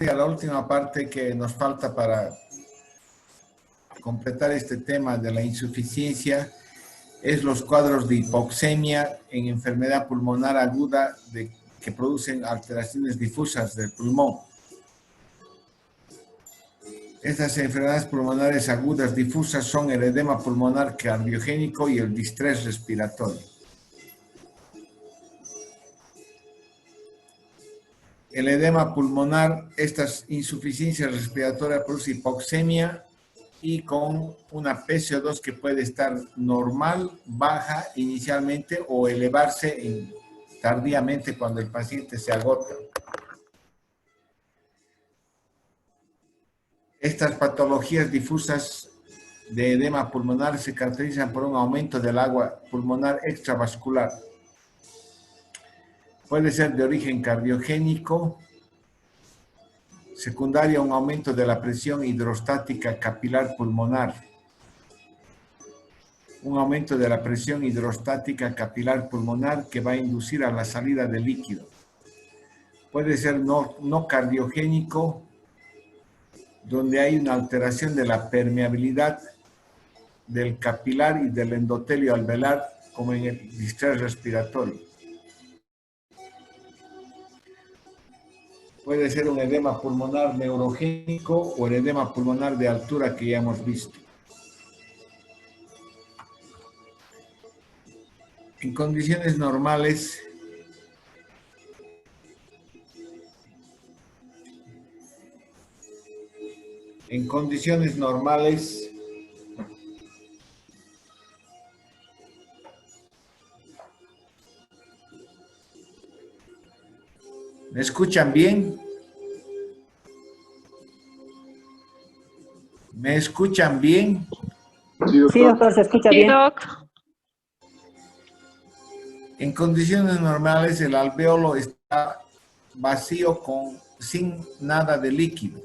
a la última parte que nos falta para completar este tema de la insuficiencia es los cuadros de hipoxemia en enfermedad pulmonar aguda que producen alteraciones difusas del pulmón. Estas enfermedades pulmonares agudas difusas son el edema pulmonar cardiogénico y el distrés respiratorio. El edema pulmonar, estas insuficiencias respiratorias produce hipoxemia y con una PCO2 que puede estar normal, baja inicialmente o elevarse tardíamente cuando el paciente se agota. Estas patologías difusas de edema pulmonar se caracterizan por un aumento del agua pulmonar extravascular. Puede ser de origen cardiogénico, secundario a un aumento de la presión hidrostática capilar pulmonar. Un aumento de la presión hidrostática capilar pulmonar que va a inducir a la salida de líquido. Puede ser no cardiogénico, donde hay una alteración de la permeabilidad del capilar y del endotelio alveolar, como en el distrés respiratorio. Puede ser un edema pulmonar neurogénico o el edema pulmonar de altura que ya hemos visto. En condiciones normales, ¿me escuchan bien? ¿Me escuchan bien? Sí, doctor, se escucha bien. En condiciones normales, el alvéolo está vacío sin nada de líquido.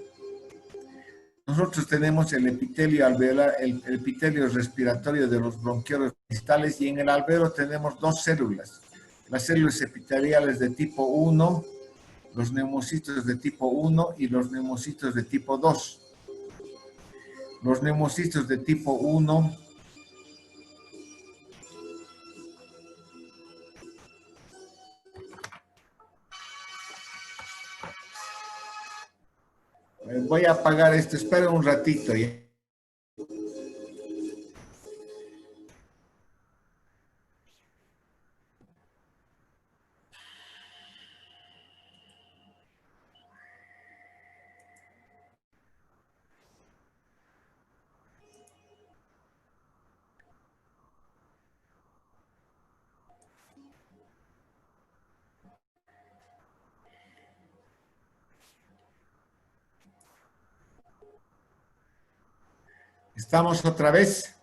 Nosotros tenemos el epitelio alveolar, el epitelio respiratorio de los bronquiolos distales, y en el alvéolo tenemos dos células. Las células epiteliales de tipo 1, los neumocitos de tipo 1 y los neumocitos de tipo 2. Los neumocitos de tipo 1 voy a apagar esto, espera un ratito. ¿Ya? ¿Estamos otra vez?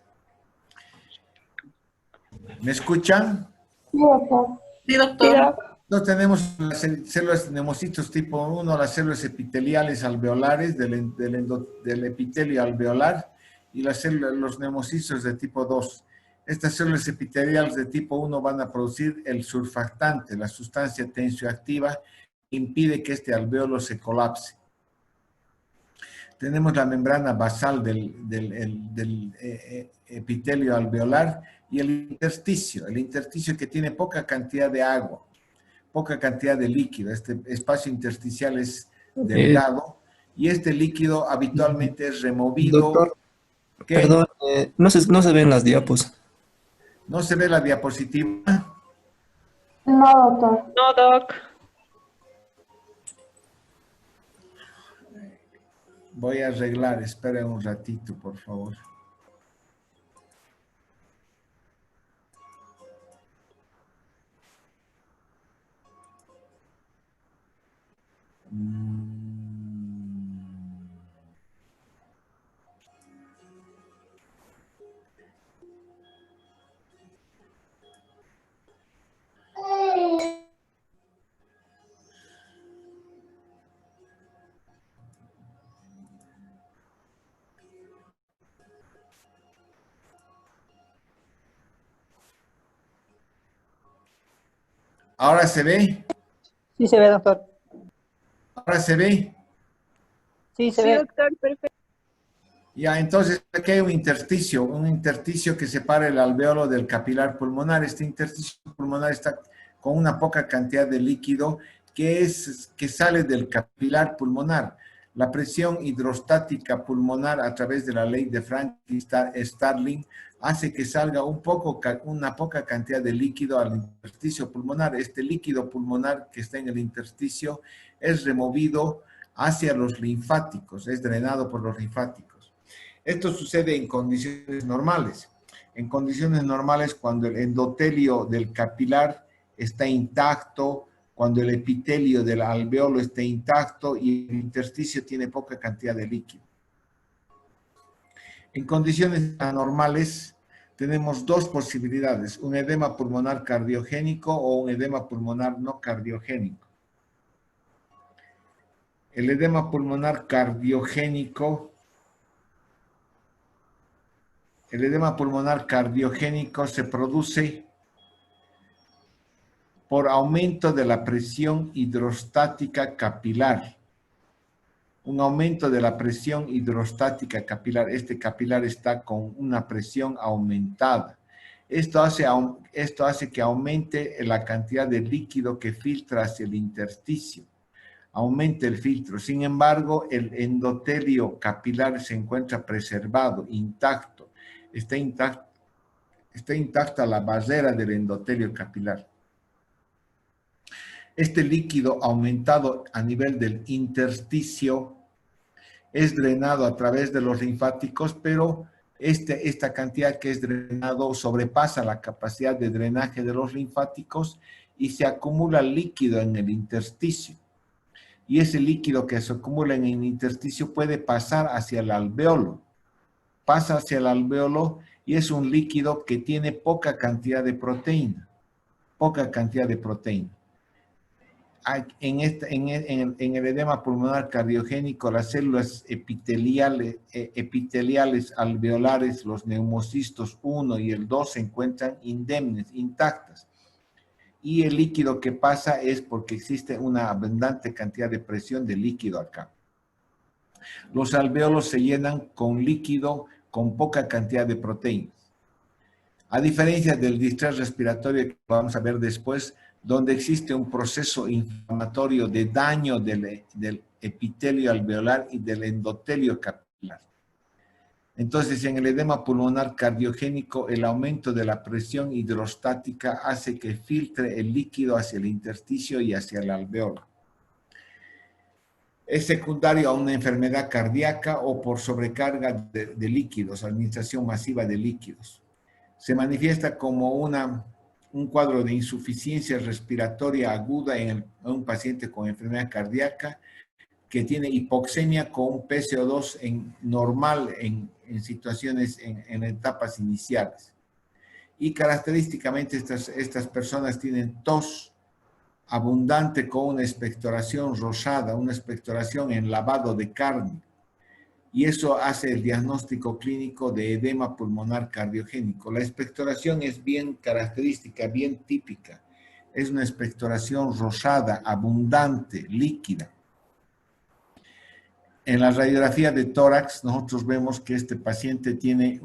¿Me escuchan? Sí, doctor. Sí, doctor. Entonces tenemos las células neumocitos tipo 1, las células epiteliales alveolares del epitelio alveolar y los neumocitos de tipo 2. Estas células epiteliales de tipo 1 van a producir el surfactante, la sustancia tensioactiva que impide que este alveolo se colapse. Tenemos la membrana basal del epitelio alveolar y el intersticio que tiene poca cantidad de agua, poca cantidad de líquido. Este espacio intersticial es delgado y este líquido habitualmente es removido. Doctor, ¿Qué? perdón, no se ven las diapos. ¿No se ve la diapositiva? No, doctor. No, doc. Voy a arreglar, esperen un ratito, por favor. ¿Ahora se ve? Sí se ve, doctor. ¿Ahora se ve? Sí, se Sí, ve. doctor, perfecto. Ya, entonces aquí hay un intersticio que separa el alvéolo del capilar pulmonar. Este intersticio pulmonar está con una poca cantidad de líquido que sale del capilar pulmonar. La presión hidrostática pulmonar a través de la ley de Franklin-Starling hace que salga una poca cantidad de líquido al intersticio pulmonar. Este líquido pulmonar que está en el intersticio es removido hacia los linfáticos, es drenado por los linfáticos. Esto sucede en condiciones normales. En condiciones normales, cuando el endotelio del capilar está intacto, cuando el epitelio del alvéolo está intacto y el intersticio tiene poca cantidad de líquido. En condiciones anormales, tenemos dos posibilidades, un edema pulmonar cardiogénico o un edema pulmonar no cardiogénico. El edema pulmonar cardiogénico se produce por aumento de la presión hidrostática capilar. Un aumento de la presión hidrostática capilar. Este capilar está con una presión aumentada. Esto hace que aumente la cantidad de líquido que filtra hacia el intersticio. Aumente el filtro. Sin embargo, el endotelio capilar se encuentra preservado, intacto. Está intacta la barrera del endotelio capilar. Este líquido aumentado a nivel del intersticio es drenado a través de los linfáticos, pero esta cantidad que es drenado sobrepasa la capacidad de drenaje de los linfáticos y se acumula líquido en el intersticio. Y ese líquido que se acumula en el intersticio puede pasar hacia el alvéolo. Pasa hacia el alvéolo y es un líquido que tiene poca cantidad de proteína. Poca cantidad de proteína. En el edema pulmonar cardiogénico, las células epiteliales alveolares, los neumocistos 1 y el 2 se encuentran indemnes, intactas. Y el líquido que pasa es porque existe una abundante cantidad de presión de líquido acá. Los alvéolos se llenan con líquido con poca cantidad de proteínas. A diferencia del distrés respiratorio que vamos a ver después, donde existe un proceso inflamatorio de daño del epitelio alveolar y del endotelio capilar. Entonces, en el edema pulmonar cardiogénico, el aumento de la presión hidrostática hace que filtre el líquido hacia el intersticio y hacia el alvéolo. Es secundario a una enfermedad cardíaca o por sobrecarga de líquidos, administración masiva de líquidos. Se manifiesta como un cuadro de insuficiencia respiratoria aguda en un paciente con enfermedad cardíaca que tiene hipoxemia con un PCO2 normal en situaciones, en etapas iniciales. Y característicamente estas personas tienen tos abundante con una expectoración rosada, una expectoración en lavado de carne. Y eso hace el diagnóstico clínico de edema pulmonar cardiogénico. La expectoración es bien característica, bien típica. Es una expectoración rosada, abundante, líquida. En la radiografía de tórax, nosotros vemos que estos pacientes tienen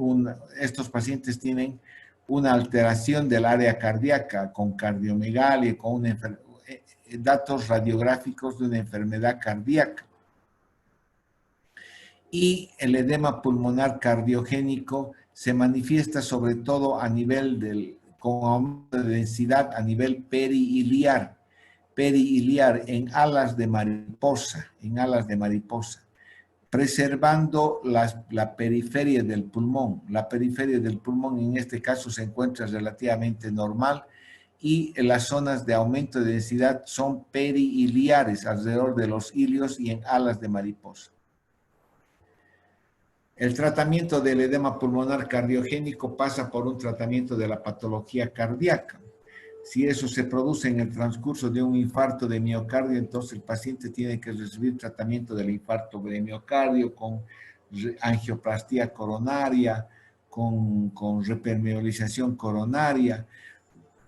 una alteración del área cardíaca con cardiomegalia, con datos radiográficos de una enfermedad cardíaca. Y el edema pulmonar cardiogénico se manifiesta sobre todo a nivel con aumento de densidad a nivel perihiliar en alas de mariposa, preservando la periferia del pulmón. La periferia del pulmón en este caso se encuentra relativamente normal y las zonas de aumento de densidad son perihiliares, alrededor de los ilios y en alas de mariposa. El tratamiento del edema pulmonar cardiogénico pasa por un tratamiento de la patología cardíaca. Si eso se produce en el transcurso de un infarto de miocardio, entonces el paciente tiene que recibir tratamiento del infarto de miocardio con angioplastía coronaria, con repermeabilización coronaria.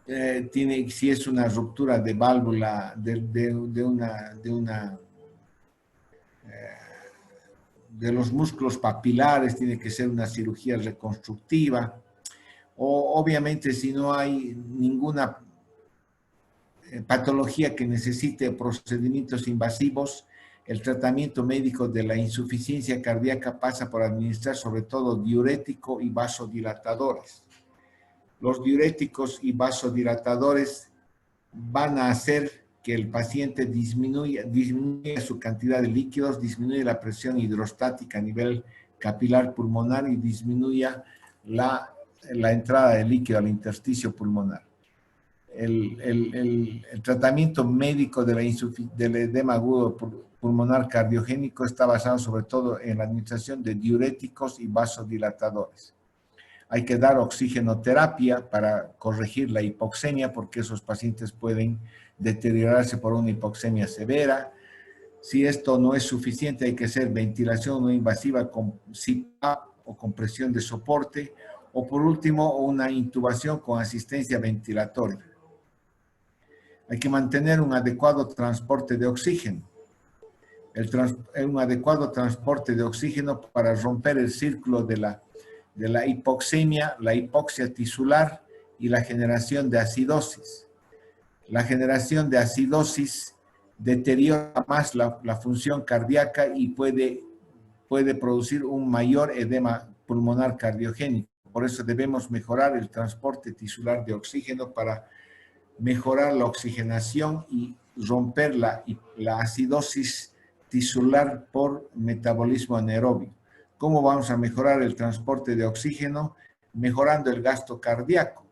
Si es una ruptura de válvula, de una los músculos papilares, tiene que ser una cirugía reconstructiva, o obviamente si no hay ninguna patología que necesite procedimientos invasivos, el tratamiento médico de la insuficiencia cardíaca pasa por administrar sobre todo diurético y vasodilatadores. Los diuréticos y vasodilatadores van a hacer que el paciente disminuya su cantidad de líquidos, disminuye la presión hidrostática a nivel capilar pulmonar y disminuya la entrada de líquido al intersticio pulmonar. El tratamiento médico del edema agudo pulmonar cardiogénico está basado sobre todo en la administración de diuréticos y vasodilatadores. Hay que dar oxigenoterapia para corregir la hipoxemia porque esos pacientes pueden deteriorarse por una hipoxemia severa. Si esto no es suficiente, hay que hacer ventilación no invasiva con CPAP o compresión de soporte, o por último, una intubación con asistencia ventilatoria. Hay que mantener un adecuado transporte de oxígeno. Un adecuado transporte de oxígeno para romper el círculo de la hipoxemia, la hipoxia tisular y la generación de acidosis. La generación de acidosis deteriora más la función cardíaca y puede producir un mayor edema pulmonar cardiogénico. Por eso debemos mejorar el transporte tisular de oxígeno para mejorar la oxigenación y romper la acidosis tisular por metabolismo anaerobio. ¿Cómo vamos a mejorar el transporte de oxígeno? Mejorando el gasto cardíaco.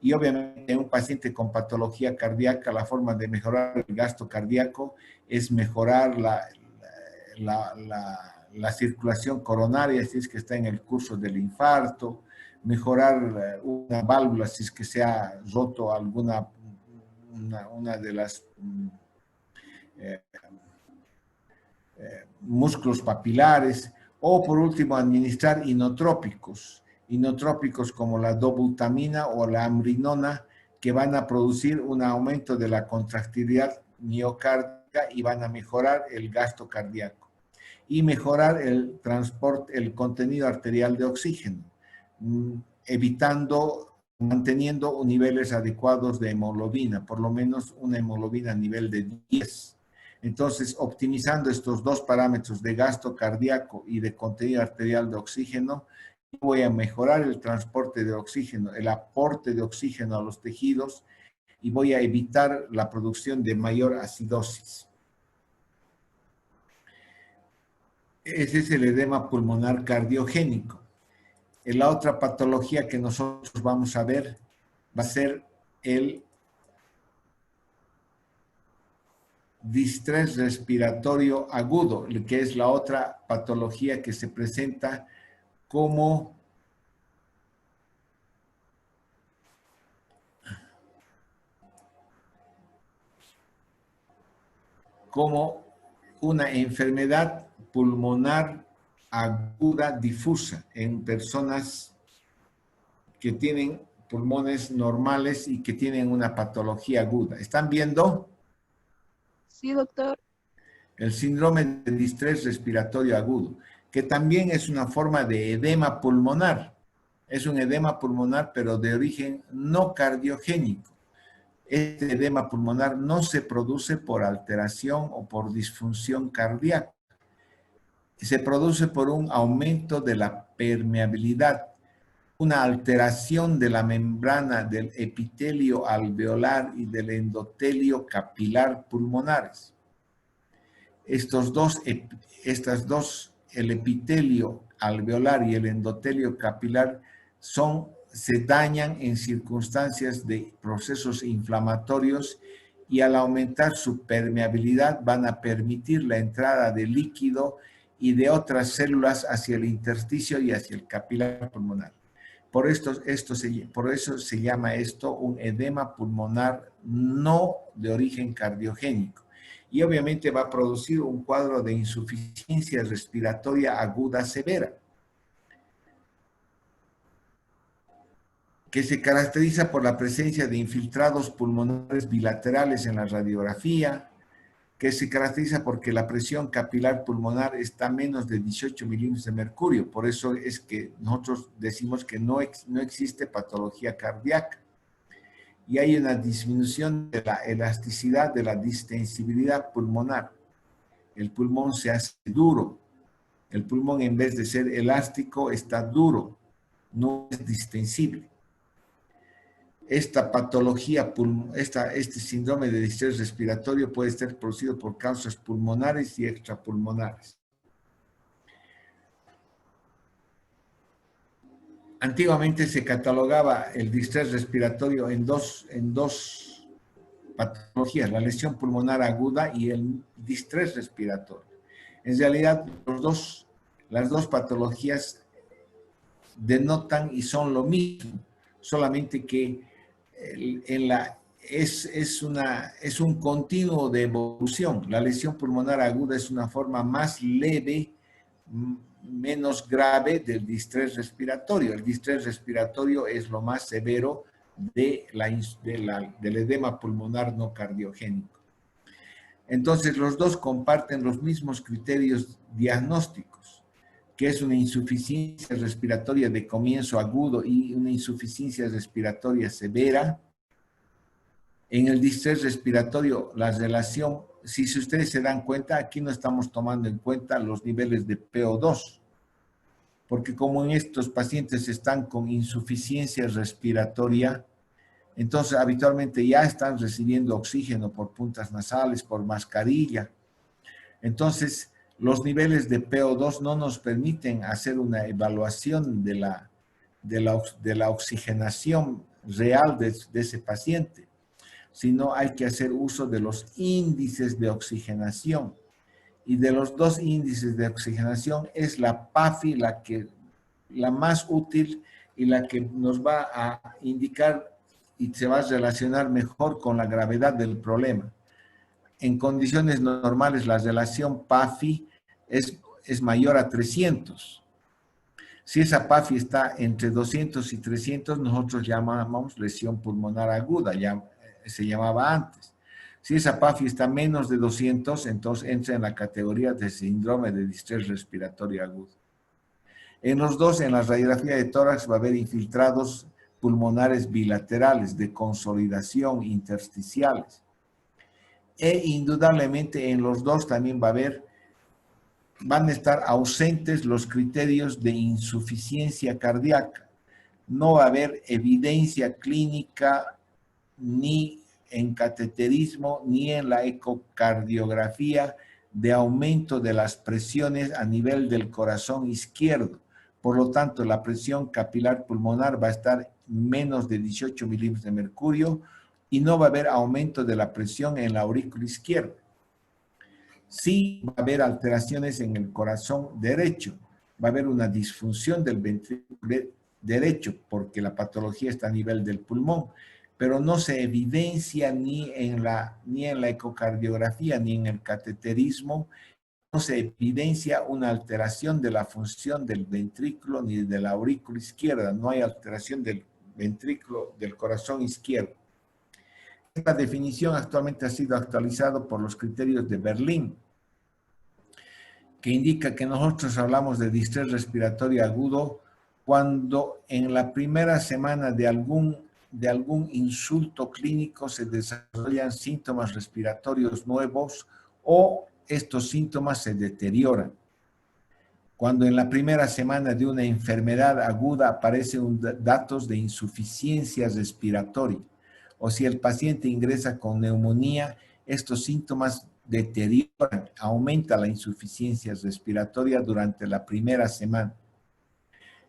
Y obviamente en un paciente con patología cardíaca, la forma de mejorar el gasto cardíaco es mejorar la circulación coronaria, si es que está en el curso del infarto, mejorar una válvula si es que se ha roto una de las músculos papilares, o por último administrar inotrópicos como la dobutamina o la amrinona, que van a producir un aumento de la contractilidad miocárdica y van a mejorar el gasto cardíaco y mejorar el transporte, el contenido arterial de oxígeno, manteniendo niveles adecuados de hemoglobina, por lo menos una hemoglobina a nivel de 10. Entonces, optimizando estos dos parámetros de gasto cardíaco y de contenido arterial de oxígeno, voy a mejorar el transporte de oxígeno, el aporte de oxígeno a los tejidos y voy a evitar la producción de mayor acidosis. Ese es el edema pulmonar cardiogénico. La otra patología que nosotros vamos a ver va a ser el distrés respiratorio agudo, que es la otra patología que se presenta como una enfermedad pulmonar aguda difusa en personas que tienen pulmones normales y que tienen una patología aguda. ¿Están viendo? Sí, doctor. El síndrome de distrés respiratorio agudo, que también es una forma de edema pulmonar. Es un edema pulmonar, pero de origen no cardiogénico. Este edema pulmonar no se produce por alteración o por disfunción cardíaca. Se produce por un aumento de la permeabilidad, una alteración de la membrana del epitelio alveolar y del endotelio capilar pulmonares. El epitelio alveolar y el endotelio capilar se dañan en circunstancias de procesos inflamatorios y al aumentar su permeabilidad van a permitir la entrada de líquido y de otras células hacia el intersticio y hacia el capilar pulmonar. Por eso se llama esto un edema pulmonar no de origen cardiogénico. Y obviamente va a producir un cuadro de insuficiencia respiratoria aguda severa, que se caracteriza por la presencia de infiltrados pulmonares bilaterales en la radiografía, que se caracteriza porque la presión capilar pulmonar está a menos de 18 milímetros de mercurio. Por eso es que nosotros decimos que no existe patología cardíaca. Y hay una disminución de la elasticidad, de la distensibilidad pulmonar. El pulmón se hace duro. El pulmón, en vez de ser elástico, está duro, no es distensible. Esta patología, este síndrome de distrés respiratorio puede ser producido por causas pulmonares y extrapulmonares. Antiguamente se catalogaba el distrés respiratorio en dos patologías, la lesión pulmonar aguda y el distrés respiratorio. En realidad, las dos patologías denotan y son lo mismo, solamente que es un continuo de evolución. La lesión pulmonar aguda es una forma más leve, menos grave del distrés respiratorio. El distrés respiratorio es lo más severo del edema pulmonar no cardiogénico. Entonces, los dos comparten los mismos criterios diagnósticos, que es una insuficiencia respiratoria de comienzo agudo y una insuficiencia respiratoria severa. En el distrés respiratorio, la relación, si ustedes se dan cuenta, aquí no estamos tomando en cuenta los niveles de PO2, porque como en estos pacientes están con insuficiencia respiratoria, entonces habitualmente ya están recibiendo oxígeno por puntas nasales, por mascarilla. Entonces, los niveles de PO2 no nos permiten hacer una evaluación de la oxigenación real de ese paciente, sino hay que hacer uso de los índices de oxigenación. Y de los dos índices de oxigenación es la PAFI la más útil y la que nos va a indicar y se va a relacionar mejor con la gravedad del problema. En condiciones normales, la relación PAFI es mayor a 300. Si esa PAFI está entre 200 y 300, nosotros llamamos lesión pulmonar aguda, ya se llamaba antes. Si esa PAFI está menos de 200, entonces entra en la categoría de síndrome de distrés respiratorio agudo. En los dos, en la radiografía de tórax va a haber infiltrados pulmonares bilaterales de consolidación intersticiales. E indudablemente en los dos también van a estar ausentes los criterios de insuficiencia cardíaca. No va a haber evidencia clínica ni en cateterismo ni en la ecocardiografía de aumento de las presiones a nivel del corazón izquierdo. Por lo tanto, la presión capilar pulmonar va a estar menos de 18 milímetros de mercurio y no va a haber aumento de la presión en la aurícula izquierda. Sí va a haber alteraciones en el corazón derecho. Va a haber una disfunción del ventrículo derecho porque la patología está a nivel del pulmón, pero no se evidencia ni en la ecocardiografía ni en el cateterismo. No se evidencia una alteración de la función del ventrículo ni de la aurícula izquierda. No hay alteración del ventrículo del corazón izquierdo. Esta definición actualmente ha sido actualizada por los criterios de Berlín, que indica que nosotros hablamos de distrés respiratorio agudo cuando en la primera semana de algún insulto clínico se desarrollan síntomas respiratorios nuevos o estos síntomas se deterioran. Cuando en la primera semana de una enfermedad aguda aparecen datos de insuficiencia respiratoria, o si el paciente ingresa con neumonía, estos síntomas deterioran, aumenta la insuficiencia respiratoria durante la primera semana.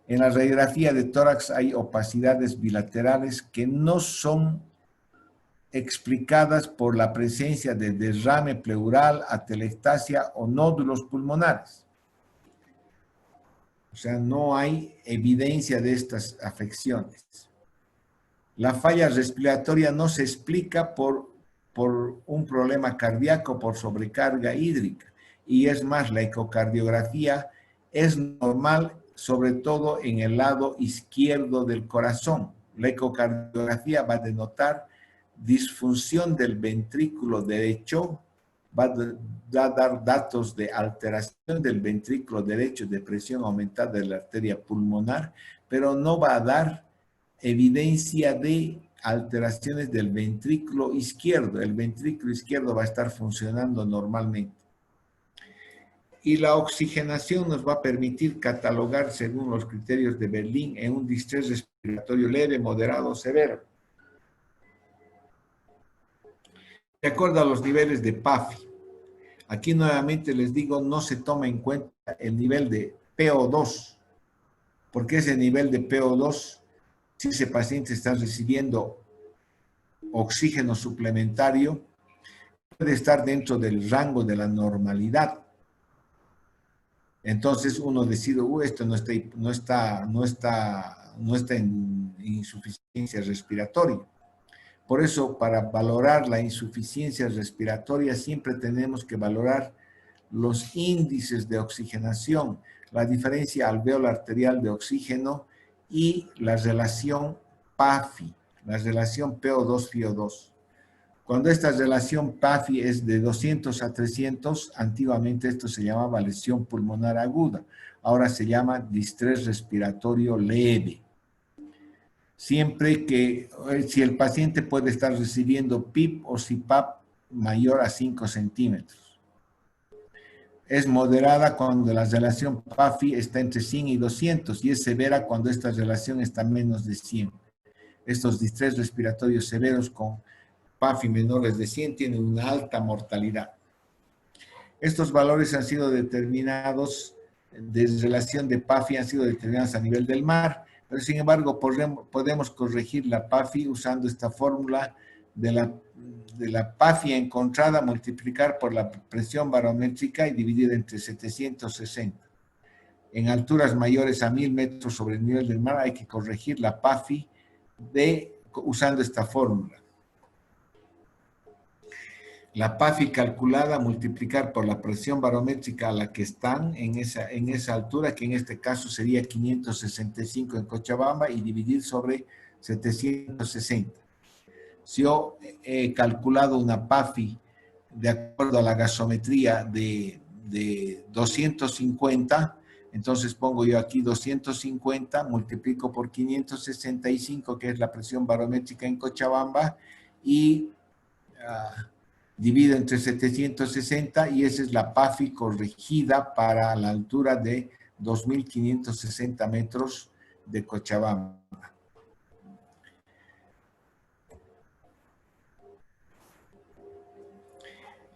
En la radiografía de tórax hay opacidades bilaterales que no son explicadas por la presencia de derrame pleural, atelectasia o nódulos pulmonares. O sea, no hay evidencia de estas afecciones. La falla respiratoria no se explica por un problema cardíaco, por sobrecarga hídrica. Y es más, la ecocardiografía es normal, sobre todo en el lado izquierdo del corazón. La ecocardiografía va a denotar disfunción del ventrículo derecho va a dar datos de alteración del ventrículo derecho, de presión aumentada de la arteria pulmonar, pero no va a dar evidencia de alteraciones del ventrículo izquierdo. El ventrículo izquierdo va a estar funcionando normalmente. Y la oxigenación nos va a permitir catalogar, según los criterios de Berlín, en un distrés respiratorio leve, moderado o severo. De acuerdo a los niveles de PAFI. Aquí nuevamente les digo, no se toma en cuenta el nivel de PO2, porque ese nivel de PO2, si ese paciente está recibiendo oxígeno suplementario, puede estar dentro del rango de la normalidad. Entonces uno decide, esto no está en insuficiencia respiratoria. Por eso, para valorar la insuficiencia respiratoria, siempre tenemos que valorar los índices de oxigenación, la diferencia alveolar arterial de oxígeno y la relación PAFI, la relación PO2-FiO2. Cuando esta relación PAFI es de 200 a 300, antiguamente esto se llamaba lesión pulmonar aguda, ahora se llama distrés respiratorio leve. Siempre que, si el paciente puede estar recibiendo PIP o CPAP mayor a 5 centímetros. Es moderada cuando la relación PAFI está entre 100 y 200 y es severa cuando esta relación está menos de 100. Estos distrés respiratorios severos con PAFI menores de 100 tienen una alta mortalidad. Estos valores han sido determinados, de relación de PAFI han sido determinados a nivel del mar, pero sin embargo podemos corregir la PAFI usando esta fórmula de la PAFI encontrada, multiplicar por la presión barométrica y dividir entre 760. En alturas mayores a 1000 metros sobre el nivel del mar hay que corregir la PAFI usando esta fórmula. La PAFI calculada, multiplicar por la presión barométrica a la que están en esa altura, que en este caso sería 565 en Cochabamba, y dividir sobre 760. Si yo he calculado una PAFI de acuerdo a la gasometría de 250, entonces pongo yo aquí 250, multiplico por 565, que es la presión barométrica en Cochabamba, y divido entre 760, y esa es la PAFI corregida para la altura de 2.560 metros de Cochabamba.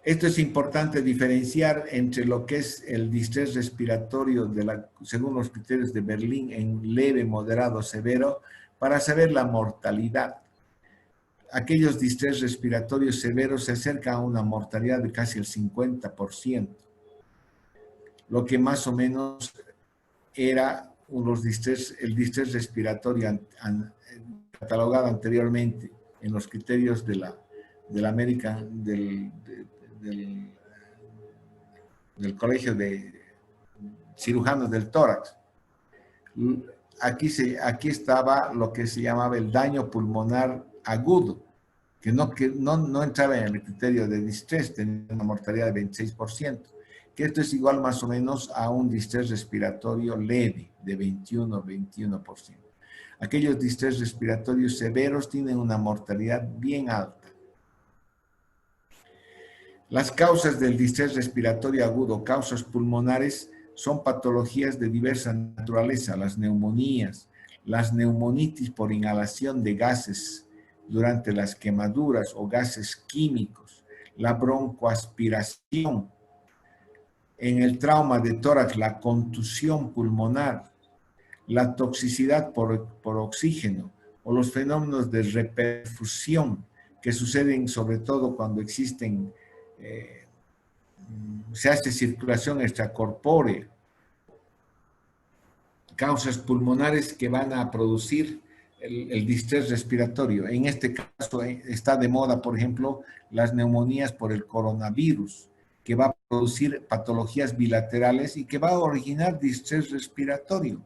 Esto es importante diferenciar entre lo que es el distrés respiratorio según los criterios de Berlín en leve, moderado, severo, para saber la mortalidad. Aquellos distrés respiratorios severos se acercan a una mortalidad de casi el 50%, lo que más o menos era el distrés respiratorio catalogado anteriormente en los criterios de la American, del Colegio de Cirujanos del Tórax. Aquí estaba lo que se llamaba el daño pulmonar agudo, que no entraba en el criterio de distrés, tenía una mortalidad de 26%, que esto es igual más o menos a un distrés respiratorio leve de 21%. Aquellos distrés respiratorios severos tienen una mortalidad bien alta. Las causas del distrés respiratorio agudo, causas pulmonares, son patologías de diversa naturaleza, las neumonías, las neumonitis por inhalación de gases durante las quemaduras o gases químicos, la broncoaspiración, en el trauma de tórax, la contusión pulmonar, la toxicidad por oxígeno o los fenómenos de reperfusión que suceden sobre todo cuando se hace circulación extracorpórea, causas pulmonares que van a producir el distrés respiratorio. En este caso está de moda, por ejemplo, las neumonías por el coronavirus, que va a producir patologías bilaterales y que va a originar distrés respiratorio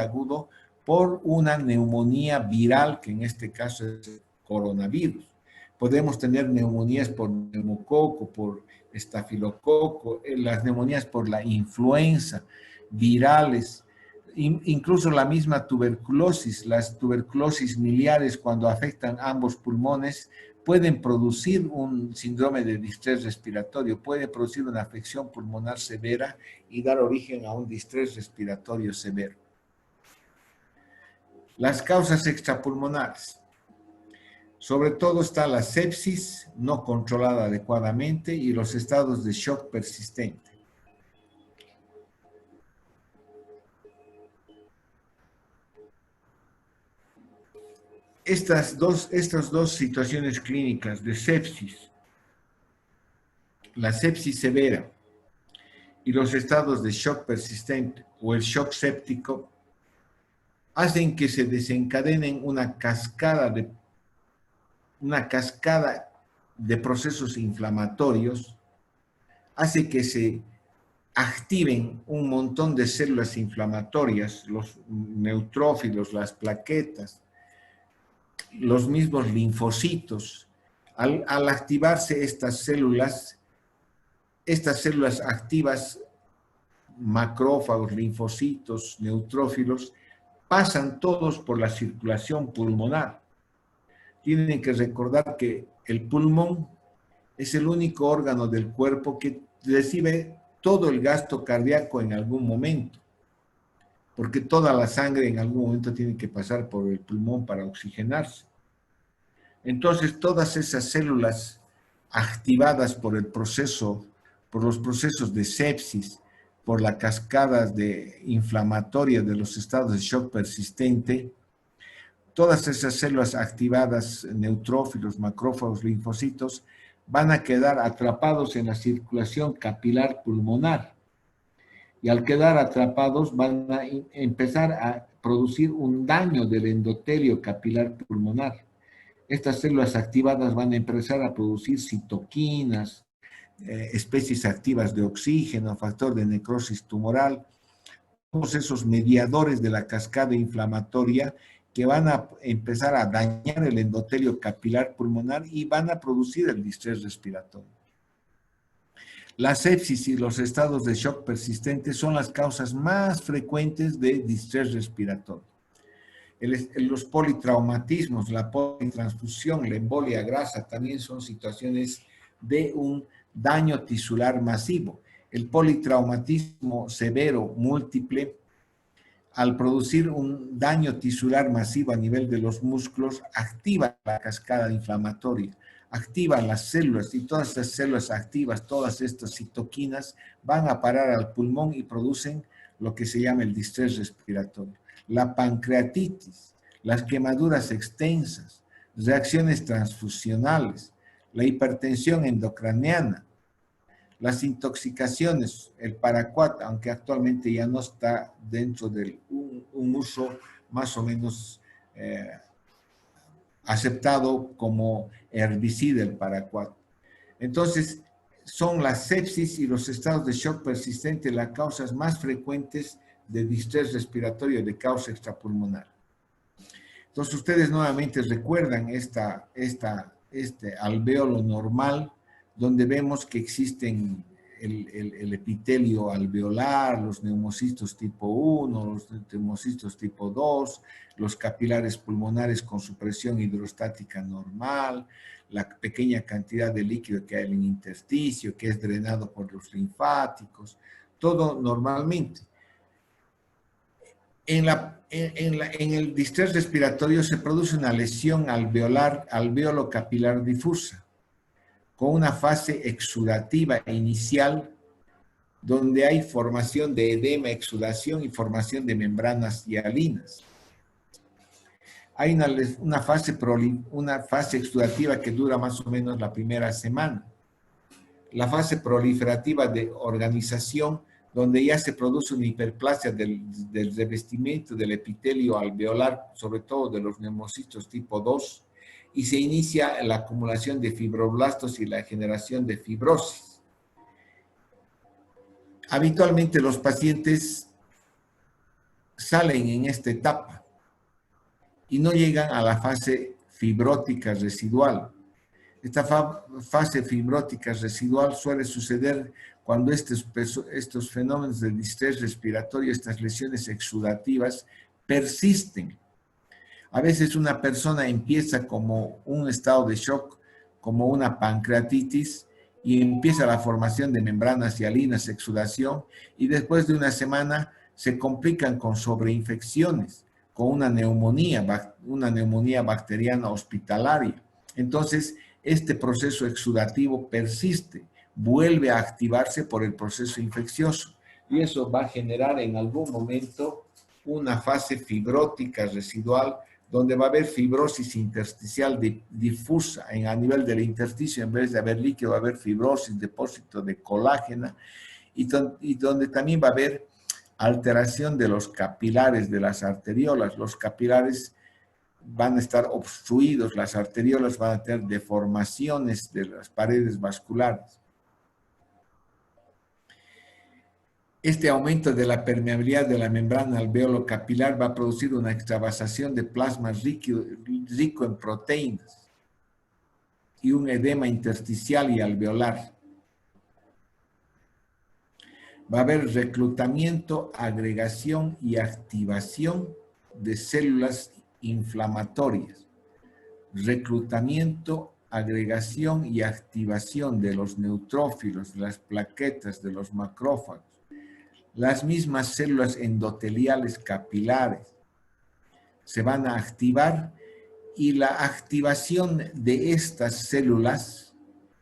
agudo por una neumonía viral, que en este caso es coronavirus. Podemos tener neumonías por neumococo, por estafilococo, las neumonías por la influenza, virales, incluso la misma tuberculosis, las tuberculosis miliares cuando afectan ambos pulmones pueden producir un síndrome de distrés respiratorio, puede producir una afección pulmonar severa y dar origen a un distrés respiratorio severo. Las causas extrapulmonares. Sobre todo está la sepsis no controlada adecuadamente y los estados de shock persistente. Estas dos situaciones clínicas de sepsis, la sepsis severa y los estados de shock persistente o el shock séptico, hacen que se desencadenen una cascada de procesos inflamatorios, hace que se activen un montón de células inflamatorias, los neutrófilos, las plaquetas, los mismos linfocitos. Al activarse estas células activas, macrófagos, linfocitos, neutrófilos, pasan todos por la circulación pulmonar. Tienen que recordar que el pulmón es el único órgano del cuerpo que recibe todo el gasto cardíaco en algún momento, porque toda la sangre en algún momento tiene que pasar por el pulmón para oxigenarse. Entonces, todas esas células activadas por los procesos de sepsis, por la cascada inflamatoria de los estados de shock persistente, todas esas células activadas, neutrófilos, macrófagos, linfocitos, van a quedar atrapados en la circulación capilar pulmonar. Y al quedar atrapados van a empezar a producir un daño del endotelio capilar pulmonar. Estas células activadas van a empezar a producir citoquinas, especies activas de oxígeno, factor de necrosis tumoral, todos esos mediadores de la cascada inflamatoria que van a empezar a dañar el endotelio capilar pulmonar y van a producir el distrés respiratorio. La sepsis y los estados de shock persistente son las causas más frecuentes de distrés respiratorio. Los politraumatismos, la politransfusión, la embolia grasa también son situaciones de un daño tisular masivo. El politraumatismo severo múltiple, al producir un daño tisular masivo a nivel de los músculos, activa la cascada inflamatoria, activa las células y todas estas células activas, todas estas citoquinas van a parar al pulmón y producen lo que se llama el distrés respiratorio. La pancreatitis, las quemaduras extensas, reacciones transfusionales, la hipertensión endocraniana, las intoxicaciones, el paraquat, aunque actualmente ya no está dentro de un uso más o menos aceptado como herbicida el paraquat. Entonces, son las sepsis y los estados de shock persistente las causas más frecuentes de distrés respiratorio de causa extrapulmonar. Entonces, ustedes nuevamente recuerdan este alvéolo normal, donde vemos que existen el epitelio alveolar, los neumocistos tipo 1, los neumocistos tipo 2, los capilares pulmonares con su presión hidrostática normal, la pequeña cantidad de líquido que hay en el intersticio, que es drenado por los linfáticos, todo normalmente. En el distrés respiratorio se produce una lesión alveolar, alvéolo capilar difusa, con una fase exudativa inicial donde hay formación de edema, exudación y formación de membranas hialinas. Hay una fase exudativa que dura más o menos la primera semana. La fase proliferativa de organización, donde ya se produce una hiperplasia del revestimiento del epitelio alveolar, sobre todo de los neumocitos tipo 2, y se inicia la acumulación de fibroblastos y la generación de fibrosis. Habitualmente los pacientes salen en esta etapa y no llegan a la fase fibrótica residual. Esta fase fibrótica residual suele suceder cuando estos fenómenos de distrés respiratorio, estas lesiones exudativas, persisten. A veces una persona empieza como un estado de shock, como una pancreatitis, y empieza la formación de membranas hialinas, exudación, y después de una semana se complican con sobreinfecciones, con una neumonía bacteriana hospitalaria. Entonces, este proceso exudativo persiste, vuelve a activarse por el proceso infeccioso, y eso va a generar en algún momento una fase fibrótica residual, donde va a haber fibrosis intersticial difusa a nivel del intersticio. En vez de haber líquido, va a haber fibrosis, depósito de colágeno, y donde también va a haber alteración de los capilares de las arteriolas. Los capilares van a estar obstruidos, las arteriolas van a tener deformaciones de las paredes vasculares. Este aumento de la permeabilidad de la membrana alveolo capilar va a producir una extravasación de plasma rico en proteínas y un edema intersticial y alveolar. Va a haber reclutamiento, agregación y activación de células inflamatorias. Reclutamiento, agregación y activación de los neutrófilos, de las plaquetas, de los macrófagos. Las mismas células endoteliales capilares se van a activar, y la activación de estas células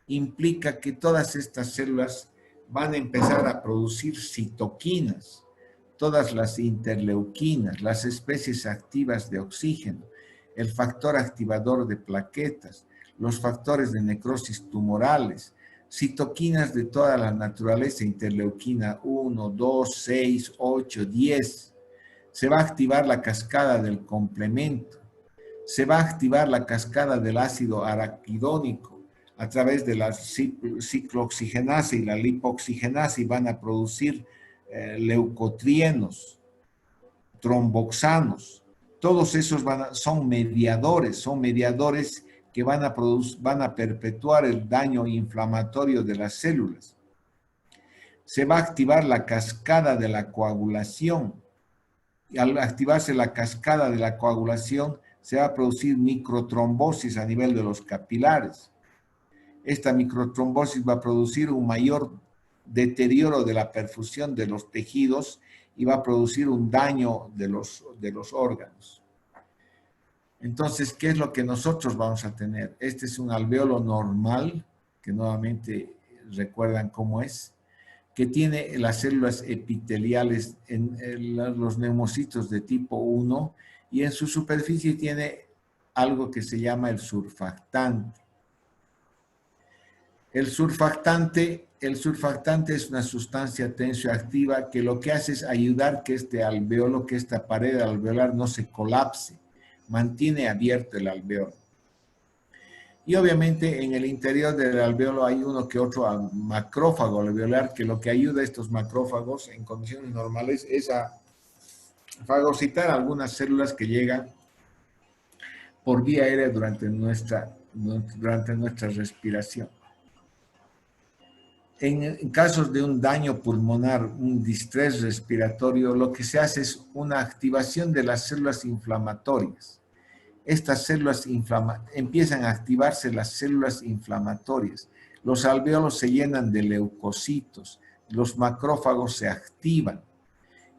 implica que todas estas células van a empezar a producir citoquinas, todas las interleuquinas, las especies activas de oxígeno, el factor activador de plaquetas, los factores de necrosis tumorales, citoquinas de toda la naturaleza, interleuquina 1, 2, 6, 8, 10. Se va a activar la cascada del complemento. Se va a activar la cascada del ácido araquidónico a través de la ciclooxigenasa y la lipoxigenasa, y van a producir leucotrienos, tromboxanos. Todos esos son mediadores que van a perpetuar el daño inflamatorio de las células. Se va a activar la cascada de la coagulación, y al activarse la cascada de la coagulación se va a producir microtrombosis a nivel de los capilares. Esta microtrombosis va a producir un mayor deterioro de la perfusión de los tejidos y va a producir un daño de los órganos. Entonces, ¿qué es lo que nosotros vamos a tener? Este es un alveolo normal, que nuevamente recuerdan cómo es, que tiene las células epiteliales en los neumocitos de tipo 1, y en su superficie tiene algo que se llama el surfactante. El surfactante es una sustancia tensioactiva que lo que hace es ayudar que este alveolo, que esta pared alveolar no se colapse, mantiene abierto el alveolo. Y obviamente en el interior del alveolo hay uno que otro macrófago alveolar, que lo que ayuda a estos macrófagos en condiciones normales es a fagocitar algunas células que llegan por vía aérea durante nuestra respiración. En casos de un daño pulmonar, un distrés respiratorio, lo que se hace es una activación de las células inflamatorias. Estas células empiezan a activarse las células inflamatorias. Los alveolos se llenan de leucocitos, los macrófagos se activan,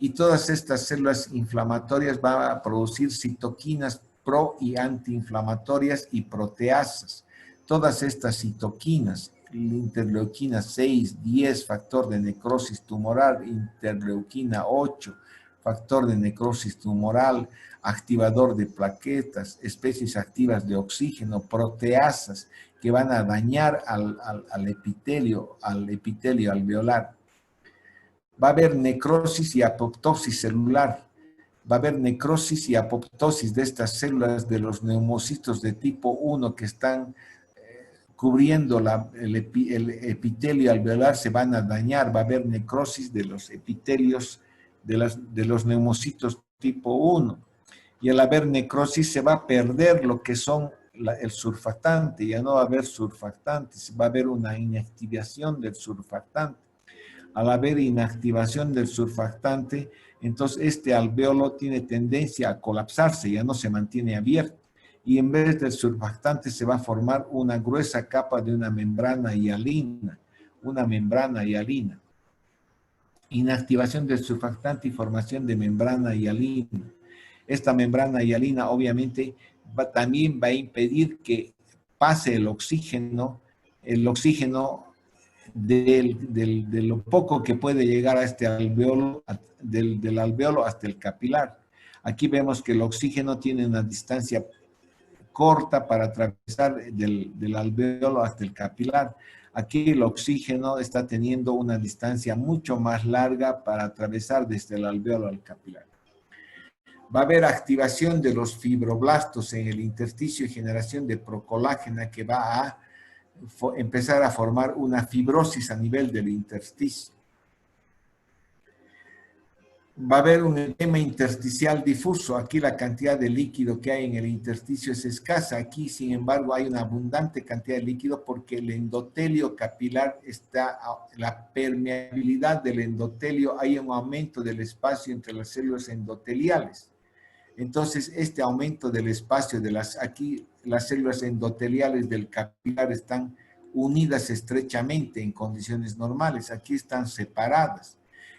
y todas estas células inflamatorias van a producir citoquinas pro y antiinflamatorias y proteasas. Todas estas citoquinas, interleuquina 6, 10, factor de necrosis tumoral, interleuquina 8, factor de necrosis tumoral, activador de plaquetas, especies activas de oxígeno, proteasas que van a dañar al epitelio alveolar. Va a haber necrosis y apoptosis celular. Va a haber necrosis y apoptosis de estas células de los neumocitos de tipo 1 que están cubriendo el epitelio alveolar, se van a dañar. Va a haber necrosis de los epitelios de los neumocitos tipo 1. Y al haber necrosis se va a perder lo que son el surfactante, ya no va a haber surfactantes, va a haber una inactivación del surfactante. Al haber inactivación del surfactante, entonces este alvéolo tiene tendencia a colapsarse, ya no se mantiene abierto. Y en vez del surfactante se va a formar una gruesa capa de una membrana hialina, Inactivación del surfactante y formación de membrana hialina. Esta membrana hialina obviamente también va a impedir que pase el oxígeno de lo poco que puede llegar a este alvéolo, del alvéolo hasta el capilar. Aquí vemos que el oxígeno tiene una distancia corta para atravesar del alvéolo hasta el capilar. Aquí el oxígeno está teniendo una distancia mucho más larga para atravesar desde el alvéolo al capilar. Va a haber activación de los fibroblastos en el intersticio y generación de procolágena que va a empezar a formar una fibrosis a nivel del intersticio. Va a haber un edema intersticial difuso. Aquí la cantidad de líquido que hay en el intersticio es escasa. Aquí, sin embargo, hay una abundante cantidad de líquido porque el endotelio capilar está, la permeabilidad del endotelio, hay un aumento del espacio entre las células endoteliales. Entonces, este aumento del espacio aquí las células endoteliales del capilar están unidas estrechamente en condiciones normales. Aquí están separadas.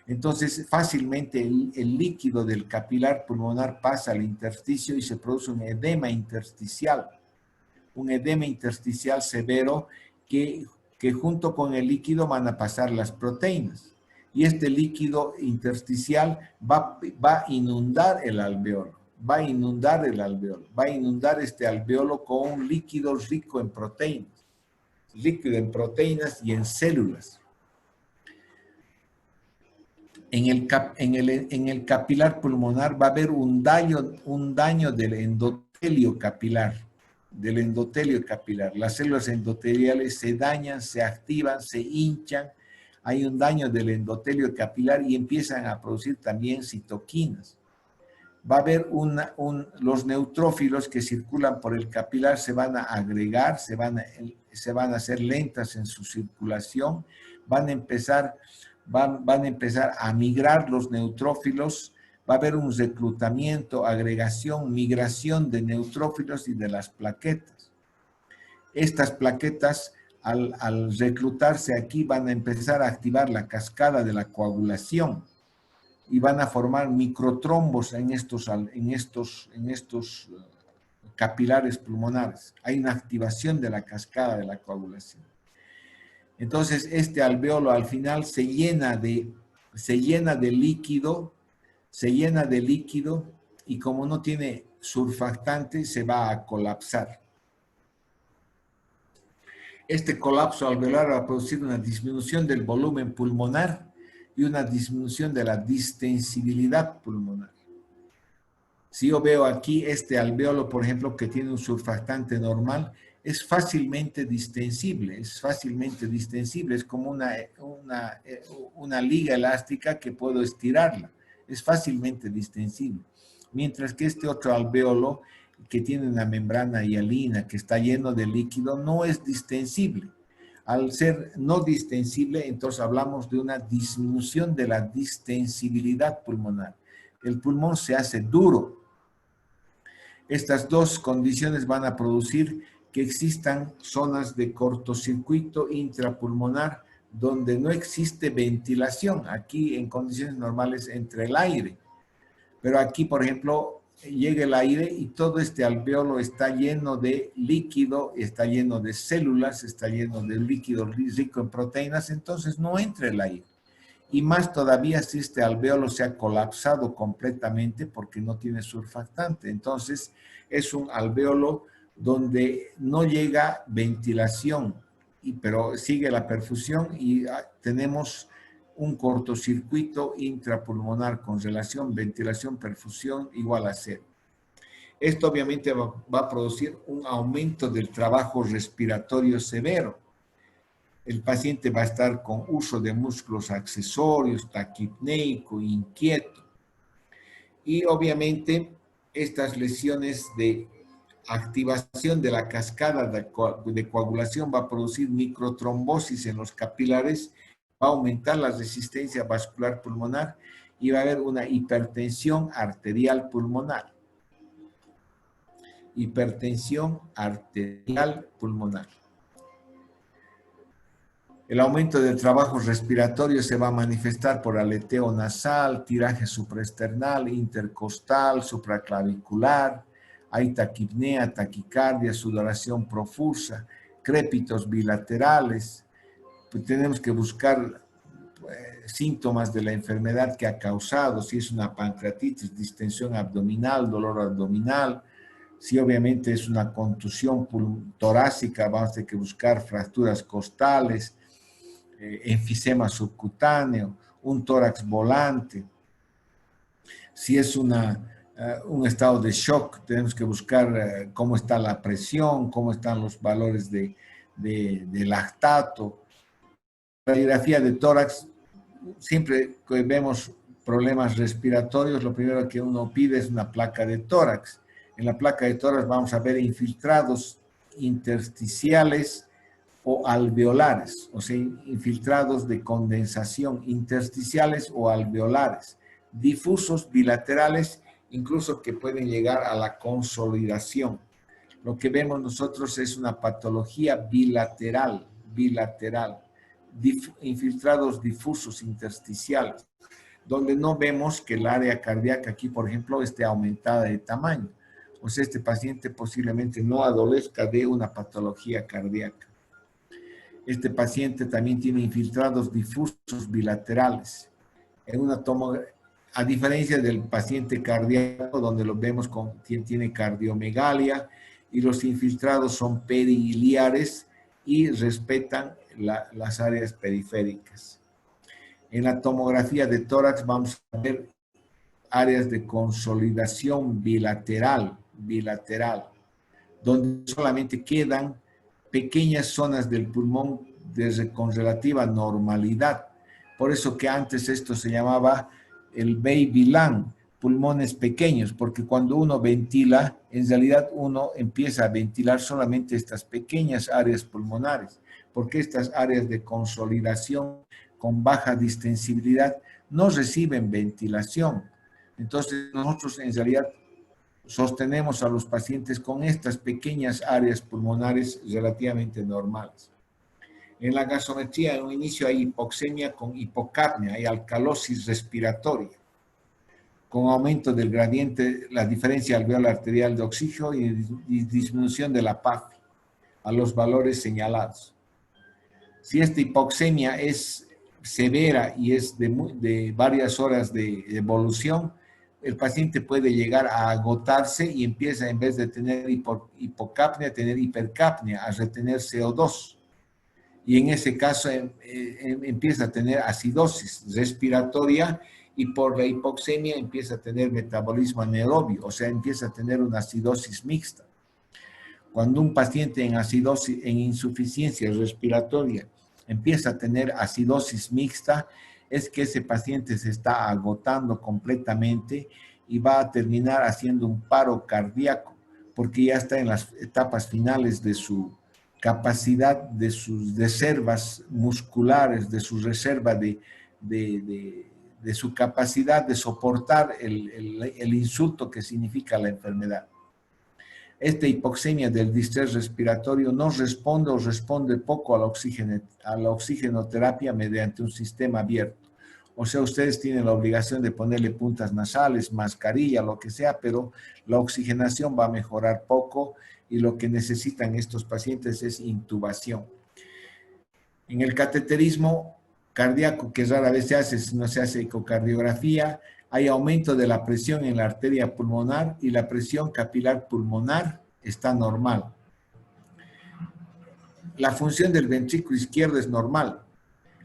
Entonces, fácilmente el líquido del capilar pulmonar pasa al intersticio y se produce un edema intersticial severo que junto con el líquido van a pasar las proteínas. Y este líquido intersticial va a inundar el alvéolo, va a inundar este alvéolo con un líquido rico en proteínas, y en células. En el capilar pulmonar va a haber un daño del endotelio capilar. Las células endoteliales se dañan, se activan, se hinchan. Hay un daño del endotelio capilar y empiezan a producir también citoquinas. Va a haber los neutrófilos que circulan por el capilar se van a agregar, se van a hacer lentas en su circulación, van a empezar a migrar los neutrófilos, va a haber un reclutamiento, agregación, migración de neutrófilos y de las plaquetas. Estas plaquetas, al reclutarse aquí, van a empezar a activar la cascada de la coagulación y van a formar microtrombos en estos capilares pulmonares. Hay una activación de la cascada de la coagulación. Entonces, este alvéolo al final se llena de líquido y como no tiene surfactante, se va a colapsar. Este colapso alveolar va a producir una disminución del volumen pulmonar y una disminución de la distensibilidad pulmonar. Si yo veo aquí este alvéolo, por ejemplo, que tiene un surfactante normal, es fácilmente distensible, es como una liga elástica que puedo estirarla, es fácilmente distensible. Mientras que este otro alvéolo, que tiene una membrana hialina, que está lleno de líquido, no es distensible. Al ser no distensible, entonces hablamos de una disminución de la distensibilidad pulmonar. El pulmón se hace duro. Estas dos condiciones van a producir que existan zonas de cortocircuito intrapulmonar donde no existe ventilación. Aquí en condiciones normales entra el aire. Pero aquí, por ejemplo, llega el aire y todo este alvéolo está lleno de líquido, está lleno de células, está lleno de líquido rico en proteínas, entonces no entra el aire. Y más todavía si este alvéolo se ha colapsado completamente porque no tiene surfactante. Entonces es un alvéolo donde no llega ventilación, pero sigue la perfusión y tenemos un cortocircuito intrapulmonar con relación ventilación-perfusión igual a 0. Esto obviamente va a producir un aumento del trabajo respiratorio severo. El paciente va a estar con uso de músculos accesorios, taquipneico, inquieto. Y obviamente estas lesiones activación de la cascada de coagulación va a producir microtrombosis en los capilares, va a aumentar la resistencia vascular pulmonar y va a haber una hipertensión arterial pulmonar. Hipertensión arterial pulmonar. El aumento del trabajo respiratorio se va a manifestar por aleteo nasal, tiraje supraesternal, intercostal, supraclavicular. Hay taquipnea, taquicardia, sudoración profusa, crépitos bilaterales. Pues tenemos que buscar síntomas de la enfermedad que ha causado, si es una pancreatitis, distensión abdominal, dolor abdominal. Si obviamente es una contusión torácica, vamos a tener que buscar fracturas costales, enfisema subcutáneo, un tórax volante. Si es un estado de shock, tenemos que buscar cómo está la presión, cómo están los valores de lactato. La radiografía de tórax, siempre que vemos problemas respiratorios, lo primero que uno pide es una placa de tórax. En la placa de tórax vamos a ver infiltrados intersticiales o alveolares, o sea, infiltrados de condensación intersticiales o alveolares, difusos, bilaterales, incluso que pueden llegar a la consolidación. Lo que vemos nosotros es una patología bilateral, infiltrados difusos intersticiales, donde no vemos que el área cardíaca aquí, por ejemplo, esté aumentada de tamaño. O sea, este paciente posiblemente no adolezca de una patología cardíaca. Este paciente también tiene infiltrados difusos bilaterales. A diferencia del paciente cardíaco, donde lo vemos con quien tiene cardiomegalia, y los infiltrados son periliares y respetan las áreas periféricas. En la tomografía de tórax vamos a ver áreas de consolidación bilateral, donde solamente quedan pequeñas zonas del pulmón con relativa normalidad. Por eso que antes esto se llamaba el baby lung, pulmones pequeños, porque cuando uno ventila, en realidad uno empieza a ventilar solamente estas pequeñas áreas pulmonares, porque estas áreas de consolidación con baja distensibilidad no reciben ventilación. Entonces nosotros en realidad sostenemos a los pacientes con estas pequeñas áreas pulmonares relativamente normales. En la gasometría, en un inicio hay hipoxemia con hipocapnia, hay alcalosis respiratoria, con aumento del gradiente, la diferencia alveolar arterial de oxígeno y disminución de la PAF a los valores señalados. Si esta hipoxemia es severa y es de varias horas de evolución, el paciente puede llegar a agotarse y empieza, en vez de tener hipocapnia, a tener hipercapnia, a retener CO2. Y en ese caso empieza a tener acidosis respiratoria y por la hipoxemia empieza a tener metabolismo anaerobio, o sea, empieza a tener una acidosis mixta. Cuando un paciente en insuficiencia respiratoria empieza a tener acidosis mixta, es que ese paciente se está agotando completamente y va a terminar haciendo un paro cardíaco, porque ya está en las etapas finales de su capacidad, de sus reservas musculares, de su reserva de su capacidad de soportar el insulto que significa la enfermedad. Esta hipoxemia del distrés respiratorio no responde o responde poco a la oxigenoterapia mediante un sistema abierto. O sea, ustedes tienen la obligación de ponerle puntas nasales, mascarilla, lo que sea, pero la oxigenación va a mejorar poco y lo que necesitan estos pacientes es intubación. En el cateterismo cardíaco, que rara vez se hace, si no se hace ecocardiografía, hay aumento de la presión en la arteria pulmonar y la presión capilar pulmonar está normal. La función del ventrículo izquierdo es normal.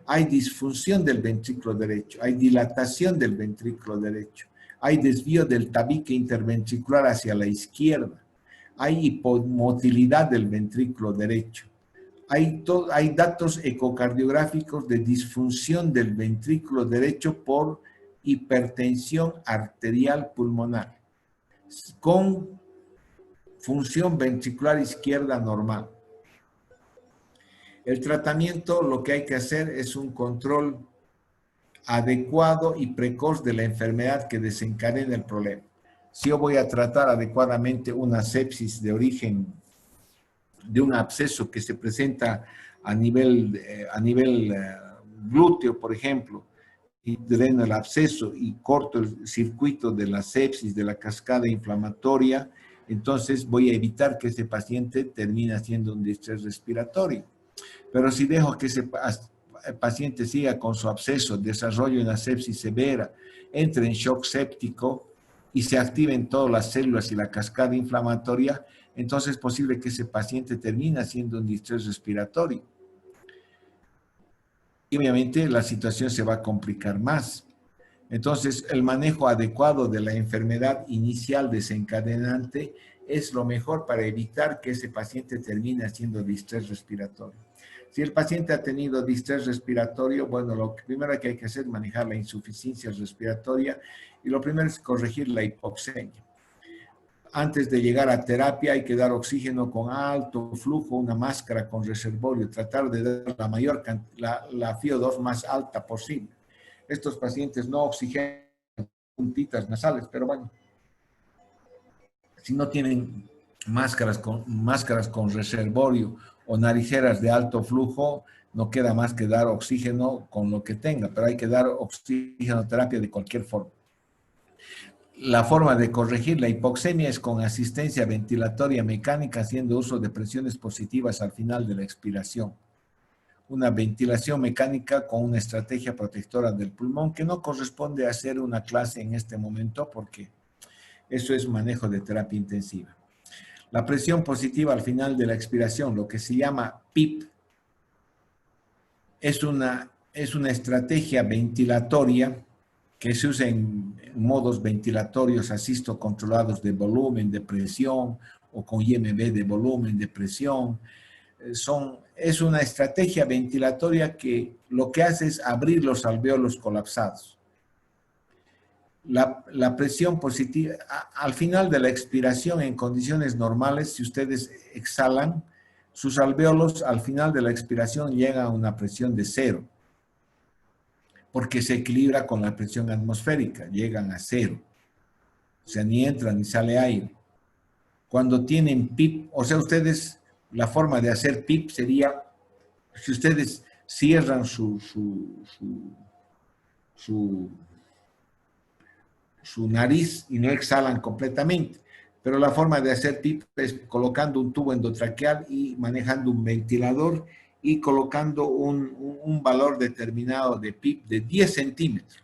Hay disfunción del ventrículo derecho, hay dilatación del ventrículo derecho, hay desvío del tabique interventricular hacia la izquierda, hay hipomotilidad del ventrículo derecho. Hay datos ecocardiográficos de disfunción del ventrículo derecho por hipertensión arterial pulmonar, con función ventricular izquierda normal. El tratamiento, lo que hay que hacer es un control adecuado y precoz de la enfermedad que desencadena el problema. Si yo voy a tratar adecuadamente una sepsis de origen de un absceso que se presenta a nivel glúteo, por ejemplo, y dreno el absceso y corto el circuito de la sepsis, de la cascada inflamatoria, entonces voy a evitar que ese paciente termine haciendo un distrés respiratorio. Pero si dejo que ese paciente siga con su absceso, desarrolle una sepsis severa, entre en shock séptico y se activen todas las células y la cascada inflamatoria, entonces es posible que ese paciente termine haciendo un distrés respiratorio. Y obviamente la situación se va a complicar más. Entonces, el manejo adecuado de la enfermedad inicial desencadenante es lo mejor para evitar que ese paciente termine haciendo distrés respiratorio. Si el paciente ha tenido distrés respiratorio, bueno, lo primero que hay que hacer es manejar la insuficiencia respiratoria y lo primero es corregir la hipoxemia. Antes de llegar a terapia hay que dar oxígeno con alto flujo, una máscara con reservorio, tratar de dar la FiO2 más alta posible. Estos pacientes no oxigenan puntitas nasales, pero bueno, si no tienen máscaras con reservorio o nariceras de alto flujo, no queda más que dar oxígeno con lo que tenga, pero hay que dar oxigenoterapia de cualquier forma. La forma de corregir la hipoxemia es con asistencia ventilatoria mecánica haciendo uso de presiones positivas al final de la expiración. Una ventilación mecánica con una estrategia protectora del pulmón que no corresponde a hacer una clase en este momento porque eso es manejo de terapia intensiva. La presión positiva al final de la expiración, lo que se llama PIP, es una estrategia ventilatoria que se usa en modos ventilatorios asisto controlados de volumen, de presión, o con IMB de volumen, de presión. Es una estrategia ventilatoria que lo que hace es abrir los alvéolos colapsados. La presión positiva, al final de la expiración en condiciones normales, si ustedes exhalan, sus alvéolos al final de la expiración llegan a una presión de 0. Porque se equilibra con la presión atmosférica, llegan a 0. O sea, ni entra ni sale aire. Cuando tienen PIP, o sea, ustedes, la forma de hacer PIP sería, si ustedes cierran su nariz y no exhalan completamente. Pero la forma de hacer PIP es colocando un tubo endotraqueal y manejando un ventilador y colocando un valor determinado de PIP de 10 centímetros.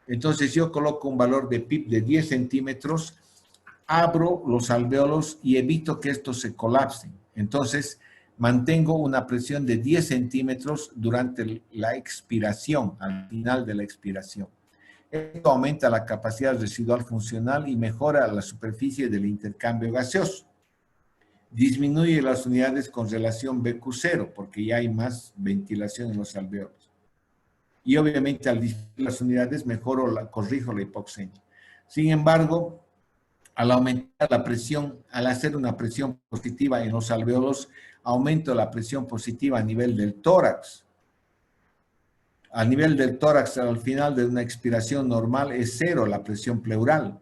Entonces yo coloco un valor de PIP de 10 centímetros, abro los alvéolos y evito que estos se colapsen. Entonces mantengo una presión de 10 centímetros durante la expiración, al final de la expiración. Esto aumenta la capacidad residual funcional y mejora la superficie del intercambio gaseoso. Disminuye las unidades con relación BQ0 porque ya hay más ventilación en los alvéolos. Y obviamente al disminuir las unidades corrijo la hipoxemia. Sin embargo, al aumentar la presión, al hacer una presión positiva en los alvéolos, aumento la presión positiva a nivel del tórax. A nivel del tórax, al final de una expiración normal, es 0 la presión pleural.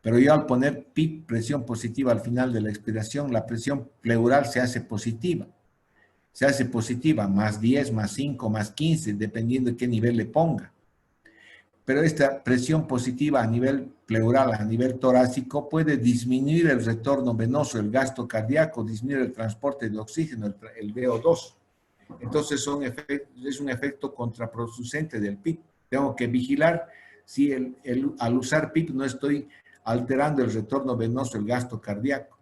Pero yo al poner PIP, presión positiva al final de la expiración, la presión pleural se hace positiva. Se hace positiva, más 10, más 5, más 15, dependiendo de qué nivel le ponga. Pero esta presión positiva a nivel pleural, a nivel torácico, puede disminuir el retorno venoso, el gasto cardíaco, disminuir el transporte de oxígeno, el VO2. Entonces es un efecto contraproducente del PIP. Tengo que vigilar si al usar PIP no estoy alterando el retorno venoso, el gasto cardíaco.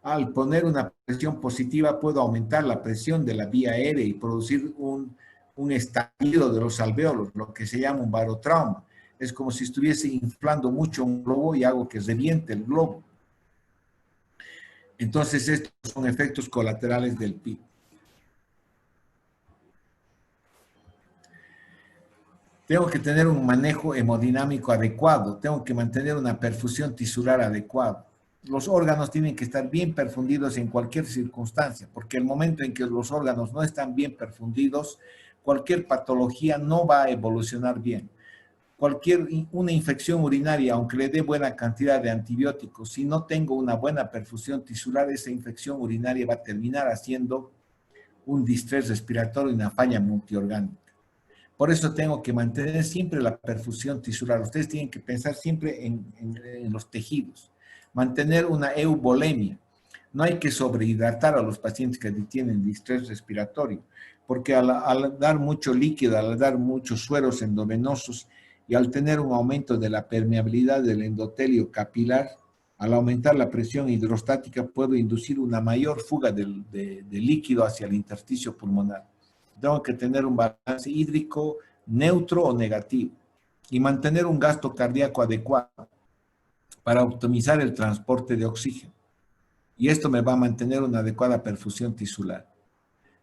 Al poner una presión positiva puedo aumentar la presión de la vía aérea y producir un estallido de los alvéolos, lo que se llama un barotrauma. Es como si estuviese inflando mucho un globo y hago que reviente el globo. Entonces estos son efectos colaterales del PIP. Tengo que tener un manejo hemodinámico adecuado, tengo que mantener una perfusión tisular adecuada. los órganos tienen que estar bien perfundidos en cualquier circunstancia, porque el momento en que los órganos no están bien perfundidos, cualquier patología no va a evolucionar bien. Una infección urinaria, aunque le dé buena cantidad de antibióticos, si no tengo una buena perfusión tisular, esa infección urinaria va a terminar haciendo un distrés respiratorio y una falla multiorgánica. Por eso tengo que mantener siempre la perfusión tisular. Ustedes tienen que pensar siempre en los tejidos. Mantener una eubolemia. No hay que sobrehidratar a los pacientes que tienen distrés respiratorio, porque al dar mucho líquido, al dar muchos sueros endovenosos y al tener un aumento de la permeabilidad del endotelio capilar, al aumentar la presión hidrostática, puedo inducir una mayor fuga de líquido hacia el intersticio pulmonar. Tengo que tener un balance hídrico neutro o negativo y mantener un gasto cardíaco adecuado para optimizar el transporte de oxígeno. Y esto me va a mantener una adecuada perfusión tisular.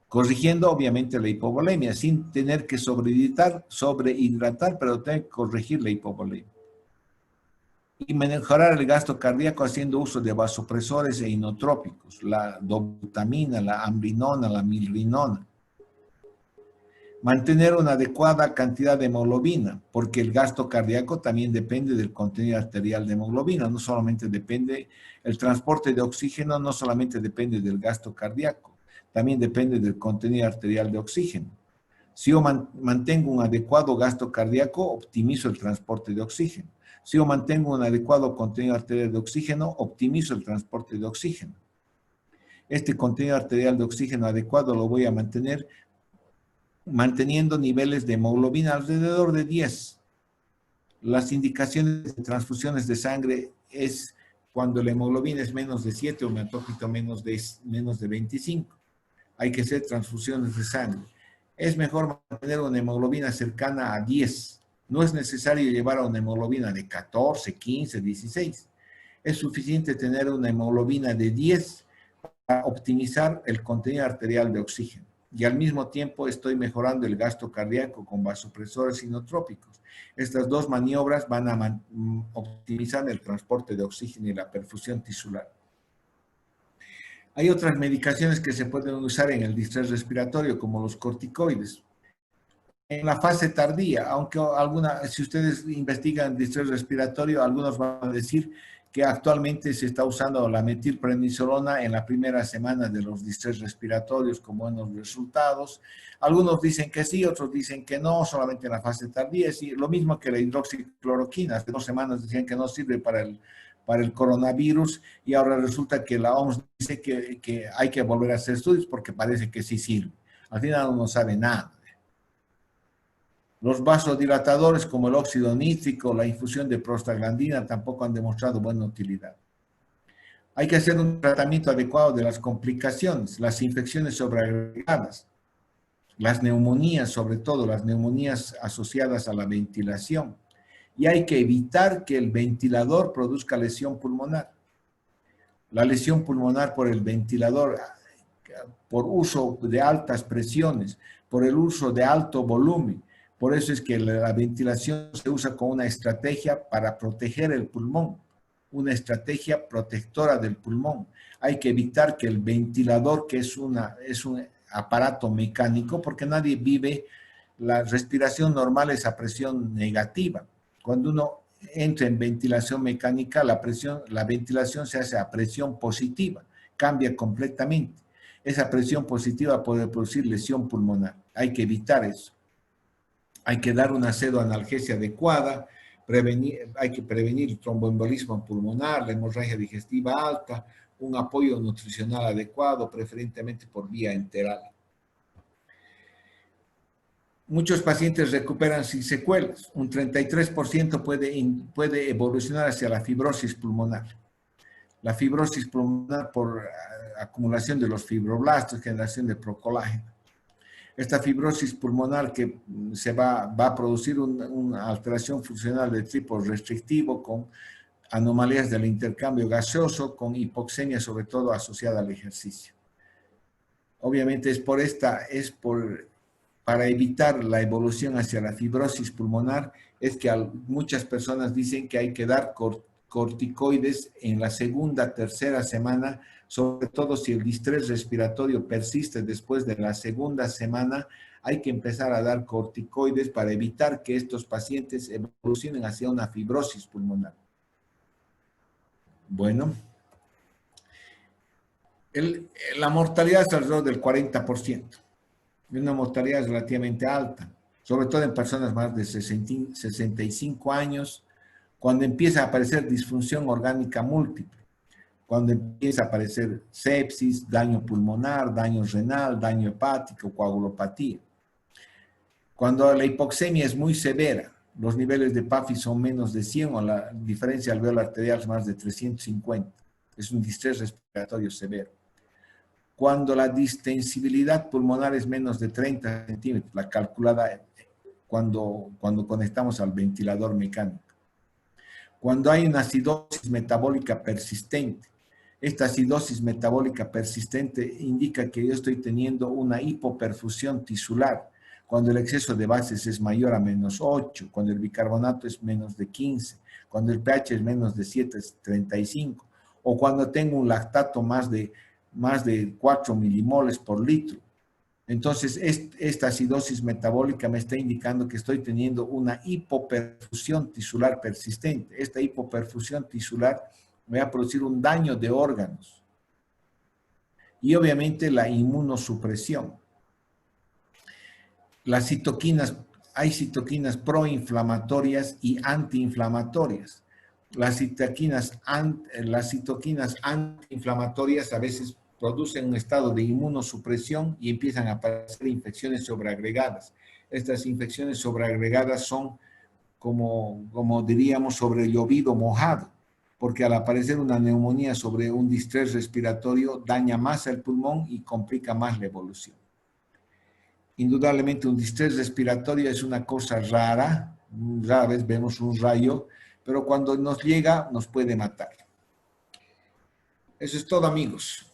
Corrigiendo obviamente la hipovolemia, sin tener que sobrehidratar, pero tengo que corregir la hipovolemia. Y mejorar el gasto cardíaco haciendo uso de vasopresores e inotrópicos, la dobutamina, la amrinona, la milrinona. Mantener una adecuada cantidad de hemoglobina, porque el gasto cardíaco también depende del contenido arterial de hemoglobina, no solamente depende, el transporte de oxígeno no solamente depende del gasto cardíaco, también depende del contenido arterial de oxígeno. Si yo mantengo un adecuado gasto cardíaco, optimizo el transporte de oxígeno. Si yo mantengo un adecuado contenido arterial de oxígeno, optimizo el transporte de oxígeno. Este contenido arterial de oxígeno adecuado lo voy a mantener manteniendo niveles de hemoglobina alrededor de 10. Las indicaciones de transfusiones de sangre es cuando la hemoglobina es menos de 7 o un poquito menos de 25. Hay que hacer transfusiones de sangre. Es mejor mantener una hemoglobina cercana a 10. No es necesario llevar a una hemoglobina de 14, 15, 16. Es suficiente tener una hemoglobina de 10 para optimizar el contenido arterial de oxígeno. Y al mismo tiempo estoy mejorando el gasto cardíaco con vasopresores inotrópicos. Estas dos maniobras van a optimizar el transporte de oxígeno y la perfusión tisular. Hay otras medicaciones que se pueden usar en el distrés respiratorio, como los corticoides. En la fase tardía, aunque si ustedes investigan distrés respiratorio, algunos van a decir que actualmente se está usando la metilprednisolona en la primera semana de los distrés respiratorios con buenos resultados. Algunos dicen que sí, otros dicen que no, solamente en la fase tardía. Es lo mismo que la hidroxicloroquina. Hace 2 semanas decían que no sirve para el coronavirus y ahora resulta que la OMS dice que hay que volver a hacer estudios porque parece que sí sirve. Al final uno no sabe nada. Los vasodilatadores como el óxido nítrico, la infusión de prostaglandina tampoco han demostrado buena utilidad. Hay que hacer un tratamiento adecuado de las complicaciones, las infecciones sobreagregadas, las neumonías, sobre todo las neumonías asociadas a la ventilación. Y hay que evitar que el ventilador produzca lesión pulmonar. La lesión pulmonar por el ventilador, por uso de altas presiones, por el uso de alto volumen. Por eso es que la ventilación se usa como una estrategia para proteger el pulmón, una estrategia protectora del pulmón. Hay que evitar que el ventilador, que es un aparato mecánico, porque nadie vive, la respiración normal es a presión negativa. Cuando uno entra en ventilación mecánica, la ventilación se hace a presión positiva, cambia completamente. Esa presión positiva puede producir lesión pulmonar. Hay que evitar eso. Hay que dar una pseudoanalgesia adecuada, hay que prevenir el tromboembolismo pulmonar, la hemorragia digestiva alta, un apoyo nutricional adecuado, preferentemente por vía enteral. Muchos pacientes recuperan sin secuelas. Un 33% puede evolucionar hacia la fibrosis pulmonar. La fibrosis pulmonar por acumulación de los fibroblastos, generación de procolágeno. Esta fibrosis pulmonar que va a producir una alteración funcional de tipo restrictivo con anomalías del intercambio gaseoso, con hipoxemia sobre todo asociada al ejercicio. Obviamente para evitar la evolución hacia la fibrosis pulmonar es que muchas personas dicen que hay que dar corticoides en la segunda, tercera semana, sobre todo si el distrés respiratorio persiste después de la segunda semana, hay que empezar a dar corticoides para evitar que estos pacientes evolucionen hacia una fibrosis pulmonar. Bueno, la mortalidad es alrededor del 40%. Es una mortalidad relativamente alta, sobre todo en personas más de 65 años, cuando empieza a aparecer disfunción orgánica múltiple, cuando empieza a aparecer sepsis, daño pulmonar, daño renal, daño hepático, coagulopatía. Cuando la hipoxemia es muy severa, los niveles de PAFI son menos de 100 o la diferencia alveolar arterial es más de 350. Es un distrés respiratorio severo. Cuando la distensibilidad pulmonar es menos de 30 centímetros, la calculada cuando conectamos al ventilador mecánico. Cuando hay una acidosis metabólica persistente, esta acidosis metabólica persistente indica que yo estoy teniendo una hipoperfusión tisular, cuando el exceso de bases es mayor a menos 8, cuando el bicarbonato es menos de 15, cuando el pH es menos de 7,35, o cuando tengo un lactato más de 4 milimoles por litro. Entonces, esta acidosis metabólica me está indicando que estoy teniendo una hipoperfusión tisular persistente. Esta hipoperfusión tisular me va a producir un daño de órganos. Y obviamente la inmunosupresión. Las citoquinas, hay citoquinas proinflamatorias y antiinflamatorias. Las citoquinas antiinflamatorias a veces producen un estado de inmunosupresión y empiezan a aparecer infecciones sobreagregadas. Estas infecciones sobreagregadas son como diríamos sobre llovido mojado, porque al aparecer una neumonía sobre un distrés respiratorio daña más el pulmón y complica más la evolución. Indudablemente un distrés respiratorio es una cosa rara vez vemos un rayo, pero cuando nos llega nos puede matar. Eso es todo, amigos.